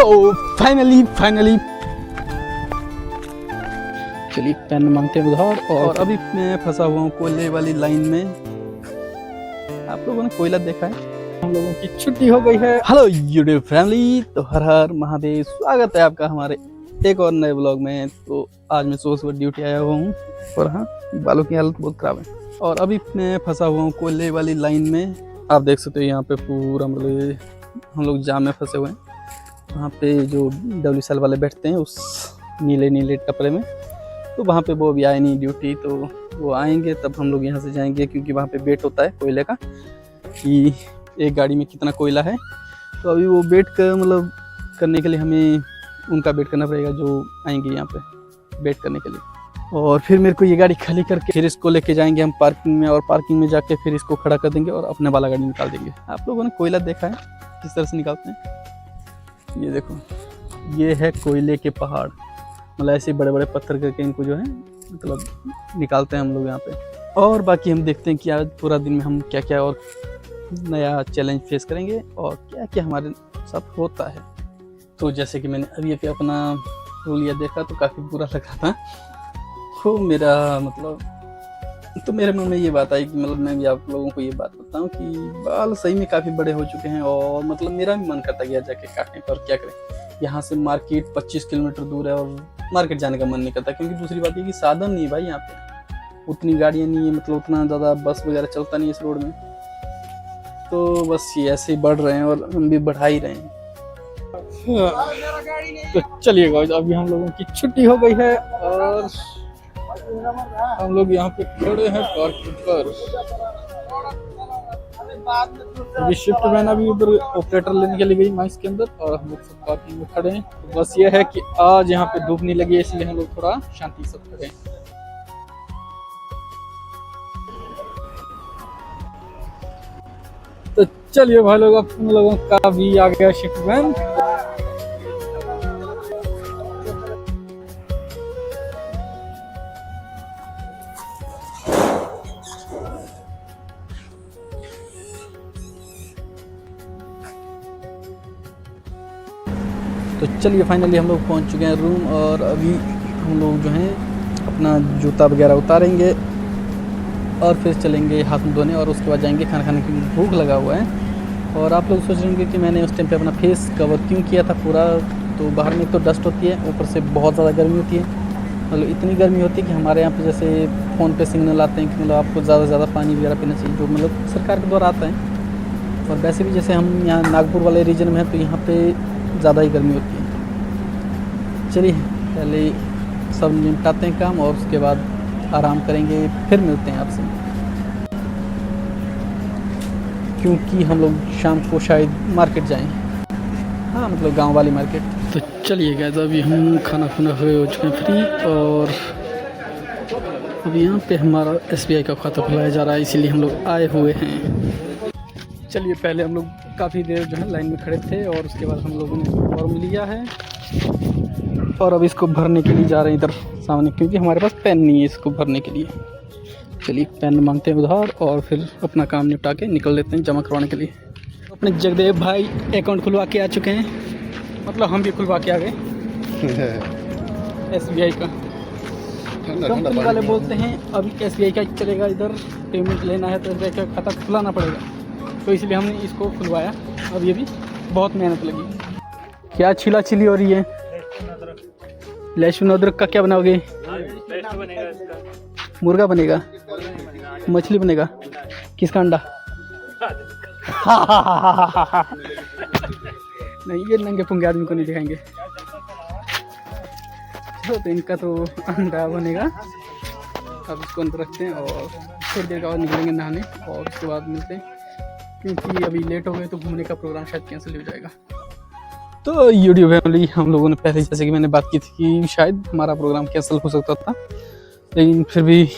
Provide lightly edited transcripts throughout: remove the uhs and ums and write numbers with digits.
तो फाइनली चलिए पेन मांगते हैं उधार। और अभी मैं फंसा हुआ हूँ कोयले वाली लाइन में। आप लोगों ने कोयला देखा है? हम लोगों की छुट्टी हो गई है। हेलो यूट्यूब फैमिली, तो हर हर महादेव, स्वागत है आपका हमारे एक और नए ब्लॉग में। तो आज मैं सुबह ड्यूटी आया हुआ हूँ और हाँ, बालों की हालत बहुत ख़राब है। और अभी मैं फंसा हुआ हूँ कोयले वाली लाइन में। आप देख सकते हो यहाँ पे पूरा मतलब हम लोग जाम में फंसे हुए हैं। वहाँ पे जो WCL वाले बैठते हैं उस नीले टपरे में, तो वहाँ पे वो अभी आए नहीं ड्यूटी, तो वो आएंगे तब हम लोग यहाँ से जाएंगे, क्योंकि वहाँ पे वेट होता है कोयले का कि एक गाड़ी में कितना कोयला है। तो अभी वो वेट कर मतलब करने के लिए हमें उनका वेट करना पड़ेगा जो आएंगे यहाँ पे वेट करने के लिए। और फिर मेरे को ये गाड़ी खाली करके फिर इसको लेके जाएंगे हम पार्किंग में, और पार्किंग में जाके फिर इसको खड़ा कर देंगे और अपने वाला गाड़ी निकाल देंगे। आप लोगों ने कोयला देखा है किस तरह से निकालते हैं? ये देखो, ये है कोयले के पहाड़। मतलब ऐसे बड़े बड़े पत्थर करके इनको जो है मतलब निकालते हैं हम लोग यहाँ पे। और बाकी हम देखते हैं कि आज पूरा दिन में हम क्या क्या और नया चैलेंज फेस करेंगे और क्या क्या हमारे साथ होता है। तो जैसे कि मैंने अभी अपना रोलिया देखा तो काफ़ी बुरा लग रहा था। तो मेरा मतलब तो मेरे मन में ये बात आई कि मतलब मैं भी आप लोगों को ये बात बताऊं कि बाल सही में काफ़ी बड़े हो चुके हैं और मतलब मेरा भी मन करता गया जाके काटने पर। क्या करें, यहाँ से मार्केट 25 किलोमीटर दूर है और मार्केट जाने का मन नहीं करता, क्योंकि दूसरी बात ये कि साधन नहीं है भाई, यहाँ पे उतनी गाड़ियाँ नहीं है, मतलब उतना ज़्यादा बस वगैरह चलता नहीं है इस रोड में। तो बस ये ऐसे ही बढ़ रहे हैं और हम भी बढ़ा ही रहे हैं। तो चलिए गाइस, अभी हम लोगों की छुट्टी हो गई है और हम लोग यहाँ पे खड़े हैं पार्किंग पर। अभी शिफ्ट मैन अभी उधर ऑपरेटर लेने के लिए गई माइस के अंदर और हम लोग सब पार्किंग में खड़े हैं। तो बस ये है कि आज यहाँ पे धूप नहीं लगी है, इसलिए हम लोग थोड़ा शांति से खड़े हैं। तो चलिए भाई लोग, अब तुम लोगों का भी आ गया शिफ्ट मैन। तो चलिए फाइनली हम लोग पहुंच चुके हैं रूम और अभी हम लोग जो हैं अपना जूता वगैरह उतारेंगे और फिर चलेंगे हाथ मुँह धोने और उसके बाद जाएंगे खाना खाने की। भूख लगा हुआ है। और आप लोग सोच रहे होंगे कि मैंने उस टाइम पे अपना फेस कवर क्यों किया था पूरा। तो बाहर में तो डस्ट होती है, ऊपर से बहुत ज़्यादा गर्मी होती है। मतलब इतनी गर्मी होती है कि हमारे यहाँ पे जैसे फ़ोन पे सिग्नल आते हैं कि मतलब आपको ज़्यादा से ज़्यादा पानी वगैरह पीना चाहिए, जो मतलब सरकार के द्वारा आता है। और वैसे भी जैसे हम यहाँ नागपुर वाले रीजन में हैं तो यहाँ पे ज़्यादा ही गर्मी होती है। चलिए पहले सब निपटाते हैं काम और उसके बाद आराम करेंगे, फिर मिलते हैं आपसे, क्योंकि हम लोग शाम को शायद मार्केट जाएं। हाँ, मतलब गांव वाली मार्केट। तो चलिए गाइस, अभी हम खाना हो चुके हैं फ्री और अभी यहाँ पे हमारा SBI का खाता खुलाया जा रहा है, इसीलिए हम लोग आए हुए हैं। चलिए पहले हम लोग काफ़ी देर जो है लाइन में खड़े थे और उसके बाद हम लोगों ने फॉर्म लिया है और अब इसको भरने के लिए जा रहे हैं इधर सामने, क्योंकि हमारे पास पेन नहीं है इसको भरने के लिए। चलिए पेन मांगते हैं उधार और फिर अपना काम निपटा के निकल लेते हैं जमा करवाने के लिए। अपने जगदेव भाई अकाउंट खुलवा के आ चुके हैं, मतलब हम भी खुलवा के आ गए SBI का। कंपनी वाले बोलते हैं अभी SBI का चलेगा, इधर पेमेंट लेना है तो SBI का खाता खुलाना पड़ेगा, तो इसलिए हमने इसको खुलवाया। अब ये भी बहुत मेहनत लगी। क्या छिला छिली हो रही है? लहसुन अदरक का क्या बनाओगे? मुर्गा बनेगा, मछली बनेगा, किसका अंडा? नहीं, ये नंगे पुंगे आदमी को नहीं दिखाएंगे। तो इनका तो अंडा बनेगा। अब इसको अंदर रखते हैं और थोड़ी देर के बाद निकलेंगे नहाने और उसके बाद मिलते हैं, क्योंकि अभी लेट हो गए तो घूमने का प्रोग्राम शायद कैंसिल हो जाएगा। तो यूट्यूब फैमिली, हम लोगों ने पहले जैसे कि मैंने बात की थी कि शायद हमारा प्रोग्राम कैंसिल हो सकता था, लेकिन फिर भी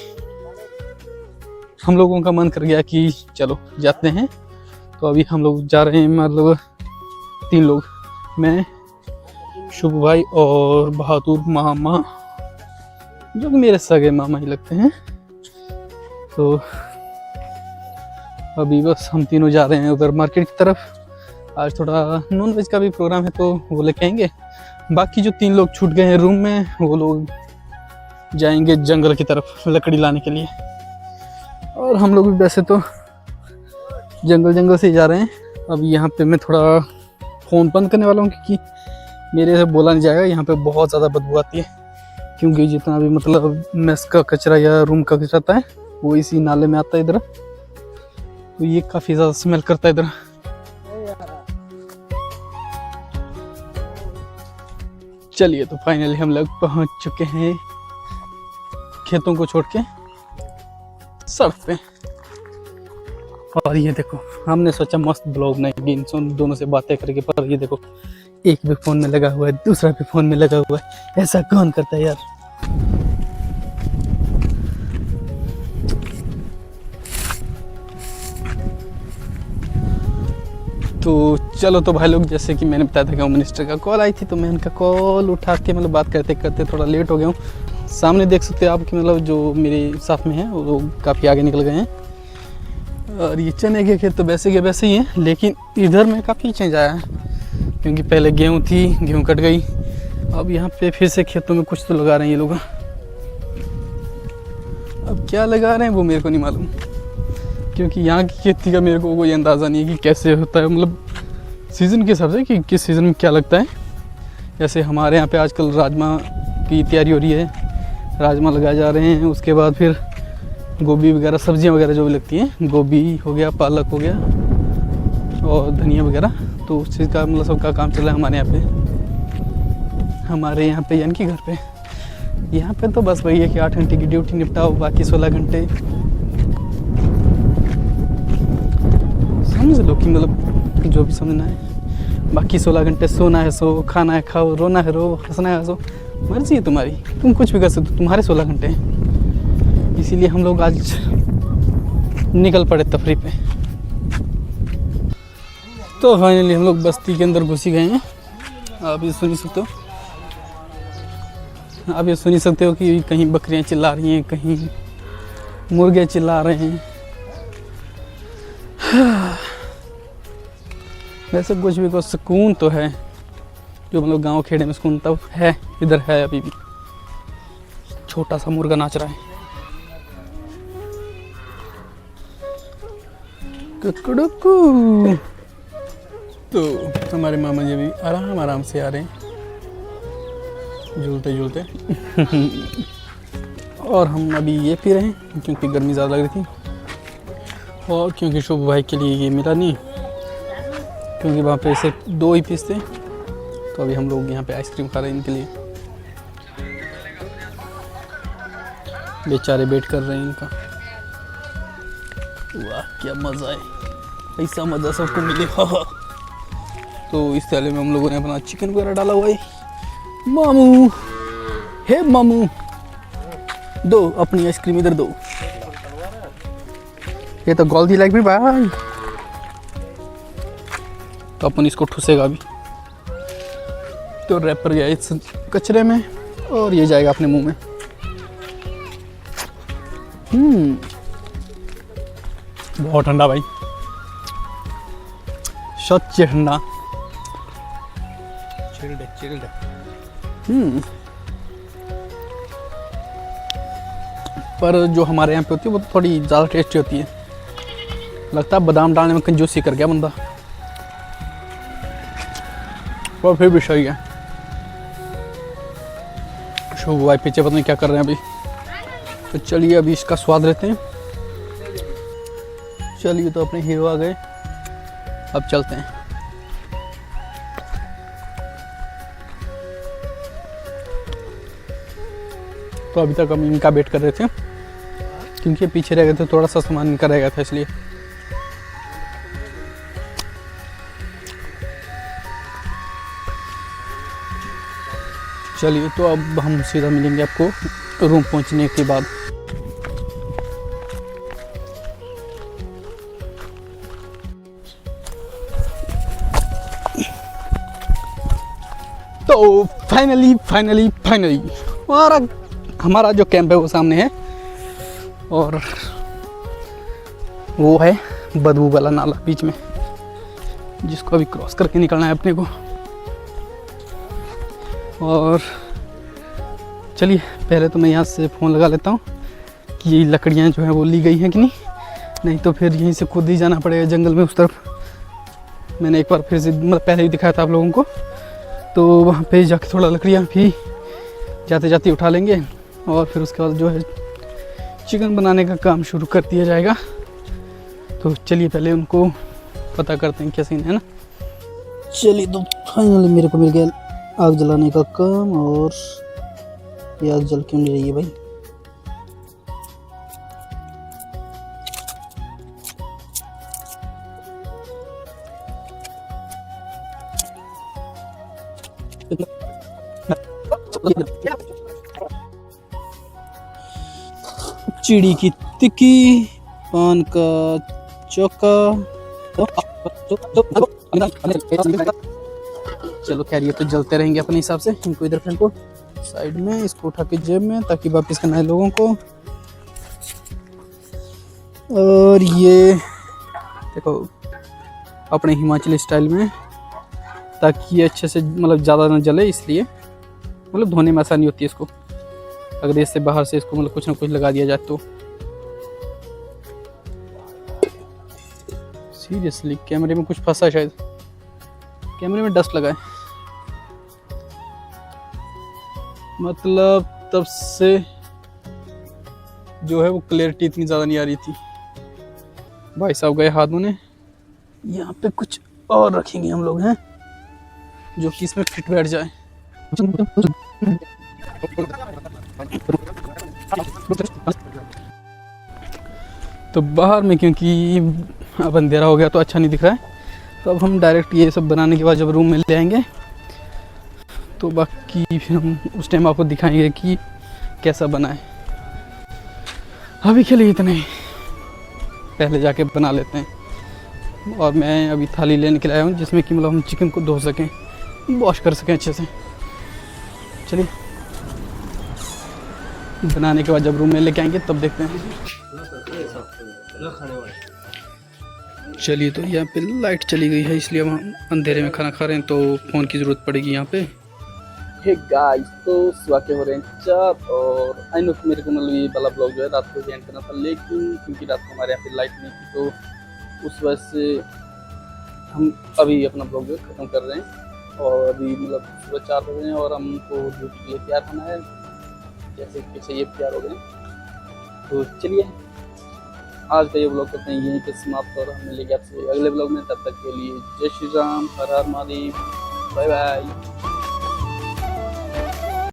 हम लोगों का मन कर गया कि चलो जाते हैं। तो अभी हम लोग जा रहे हैं, मतलब 3 लोग, मैं, शुभ भाई और बहादुर मामा, जो कि मेरे सगे मामा ही लगते हैं। तो अभी बस हम तीनों जा रहे हैं उधर मार्केट की तरफ आज थोड़ा नॉन वेज का भी प्रोग्राम है तो वो लेके आएंगे। बाकी जो 3 लोग छूट गए हैं रूम में, वो लोग जाएंगे जंगल की तरफ लकड़ी लाने के लिए। और हम लोग भी वैसे तो जंगल से ही जा रहे हैं। अब यहाँ पे मैं थोड़ा फ़ोन बंद करने वाला हूँ क्योंकि मेरे से बोला नहीं जाएगा। यहाँ पे बहुत ज़्यादा बदबू आती है क्योंकि जितना भी मतलब मेस का कचरा या रूम का कचरा आता है वो इसी नाले में आता है इधर, तो ये काफ़ी ज़्यादा स्मेल करता है इधर। चलिए तो फाइनली हम लोग पहुँच चुके हैं खेतों को छोड़ के सड़क पे। और ये देखो, हमने सोचा मस्त ब्लॉग बनाएंगे इन दोनों से बातें करके, पर ये देखो एक भी फ़ोन में लगा हुआ है, दूसरा भी फ़ोन में लगा हुआ है। ऐसा कौन करता है यार। तो चलो तो भाई लोग, जैसे कि मैंने बताया था कि मिनिस्टर का कॉल आई थी, तो मैं उनका कॉल उठा के मतलब बात करते करते थोड़ा लेट हो गया हूँ। सामने देख सकते हैं आप कि मतलब जो मेरे साथ में है वो काफ़ी आगे निकल गए हैं। और ये चने के खेत तो वैसे के वैसे ही हैं, लेकिन इधर में काफ़ी चेंज आया है क्योंकि पहले गेहूँ थी, गेहूँ कट गई। अब यहाँ पे फिर से खेतों में कुछ तो लगा रहे हैं ये लोग। अब क्या लगा रहे हैं वो मेरे को नहीं मालूम, क्योंकि यहाँ की खेती का मेरे को कोई अंदाज़ा नहीं है कि कैसे होता है, मतलब सीज़न के हिसाब से कि किस सीज़न में क्या लगता है। जैसे हमारे यहाँ पे आजकल राजमा की तैयारी हो रही है, राजमा लगाए जा रहे हैं। उसके बाद फिर गोभी वगैरह, सब्जियाँ वगैरह जो भी लगती हैं, गोभी हो गया, पालक हो गया और धनिया वगैरह, तो उस चीज़ का मतलब सबका काम चल रहा है हमारे यहाँ पे यानी कि घर पे। यहाँ पे तो बस वही है कि 8 घंटे की ड्यूटी निपटाओ, बाकी 16 घंटे समझ लो कि मतलब जो भी समझना है। बाकी 16 घंटे सोना है सो, खाना है खाओ, रोना है रो, हंसना है हंसो, मर्जी है तुम्हारी, तुम कुछ भी कर सकते हो, तुम्हारे 16 घंटे हैं। इसीलिए हम लोग आज निकल पड़े तफरी पे। तो फाइनली हम लोग बस्ती के अंदर घुस ही गए हैं। आप ये सुन सकते हो कि कहीं बकरियां चिल्ला रही हैं, कहीं मुर्गे चिल्ला रहे हैं। वैसे कुछ भी को सुकून तो है, जो मतलब गांव खेड़े में सुकून तब है, इधर है अभी भी। छोटा सा मुर्गा नाच रहा है। कुकड़ुकू। तो हमारे मामा जी भी आराम से आ रहे हैं, झूलते झूलते। और हम अभी ये पी रहे हैं क्योंकि गर्मी ज़्यादा लग रही थी, और क्योंकि शुभ भाई के लिए ये मिला नहीं, क्योंकि वहाँ पे सिर्फ 2 ही पीस थे। तो अभी हम लोग यहाँ पे आइसक्रीम खा रहे हैं इनके लिए। बेचारे वेट कर रहे हैं इनका। वाह क्या मज़ा है, ऐसा मज़ा सबको मिले। तो इस थाली में हम लोगों ने अपना चिकन वगैरह डाला हुआ है। मामू, हे मामू, दो अपनी आइसक्रीम इधर दो। ये तो गोल्डी लाइक भी भाई, तो अपन इसको ठुसेगा अभी। तो रैपर गया इस कचरे में और ये जाएगा अपने मुंह में। बहुत ठंडा भाई, सच ठंडा। चिल्ड। पर जो हमारे यहाँ पे होती है वो थोड़ी ज़्यादा टेस्टी होती है। लगता है बादाम डालने में कंजूसी कर गया बंदा, और फिर भी सही है। शुभ भाई पीछे पता नहीं क्या कर रहे हैं अभी। तो चलिए अभी इसका स्वाद लेते हैं। चलिए तो अपने हीरो आ गए, अब चलते हैं। तो अभी तक हम इनका वेट कर रहे थे क्योंकि पीछे रह गए थे, थोड़ा सा सामान इनका रह गया था इसलिए। चलिए तो अब हम सीधा मिलेंगे आपको रूम पहुंचने के बाद। तो फाइनली हमारा जो कैंप है वो सामने है, और वो है बदबू वाला नाला बीच में। जिसको अभी क्रॉस करके निकलना है अपने को। और चलिए पहले तो मैं यहाँ से फ़ोन लगा लेता हूँ कि ये लकड़ियाँ जो हैं वो ली गई हैं कि नहीं तो फिर यहीं से खुद ही जाना पड़ेगा जंगल में उस तरफ। मैंने एक बार फिर से मतलब पहले ही दिखाया था आप लोगों को, तो वहाँ पे जाके थोड़ा लकड़ियाँ भी जाते जाते उठा लेंगे और फिर उसके बाद जो है चिकन बनाने का काम शुरू कर दिया जाएगा। तो चलिए पहले उनको पता करते हैं क्या सीन है ना। चलिए तो फाइनली मेरे को मिल गया आग जलाने का काम, और ये आग जल क्यों नहीं रही है भाई। चिड़ी की टिक्की, पान का चौका। चलो खैर ये तो जलते रहेंगे अपने हिसाब से। इनको इधर फेंको साइड में, इसको उठा के जेब में ताकि वापस करना है लोगों को। और ये देखो अपने हिमाचली स्टाइल में, ताकि ये अच्छे से मतलब ज़्यादा ना जले, इसलिए मतलब धोने में आसानी होती है इसको। अगर इससे बाहर से इसको मतलब कुछ ना कुछ लगा दिया जाए तो। सीरियसली कैमरे में कुछ फंसा, शायद कैमरे में डस्ट लगा है, मतलब तब से जो है वो क्लैरिटी इतनी ज़्यादा नहीं आ रही थी। भाई साहब गए हाथ धोने। यहाँ पे कुछ और रखेंगे हम लोग हैं जो कि इसमें फिट बैठ जाए। तो बाहर में क्योंकि अब अंधेरा हो गया तो अच्छा नहीं दिख रहा है, तो अब हम डायरेक्ट ये सब बनाने के बाद जब रूम में ले आएंगे तो बाकी फिर हम उस टाइम आपको दिखाएंगे कि कैसा बना है। अभी के लिए इतना ही, पहले जाके बना लेते हैं। और मैं अभी थाली लेने के लिए आया हूँ जिसमें कि मतलब हम चिकन को धो सकें, वॉश कर सकें अच्छे से। चलिए बनाने के बाद जब रूम में लेके आएंगे तब देखते हैं। चलिए तो यहाँ पे लाइट चली गई है, इसलिए हम अंधेरे में खाना खा रहे हैं, तो फ़ोन की ज़रूरत पड़ेगी यहाँ पे। हे गाइस, तो सुबह के हो रहे हैं 4 और आई नो मेरे को मतलब ये वाला ब्लॉग जो है रात को एंड करना था, लेकिन क्योंकि रात को हमारे यहाँ पे लाइट नहीं थी तो उस वजह से हम अभी अपना ब्लॉग जो ख़त्म कर रहे हैं। और अभी मतलब सुबह 4 बजे हैं और हमको ड्यूटी के लिए तैयार होना है, जैसे पीछे ये तैयार हो गए। तो चलिए आज का ये ब्लॉग करते हैं यहीं पे समाप्त, और हम मिलेंगे आपसे अगले ब्लॉग में। तब तक के लिए जय श्री राम, हर हर महादेव, बाय बाय।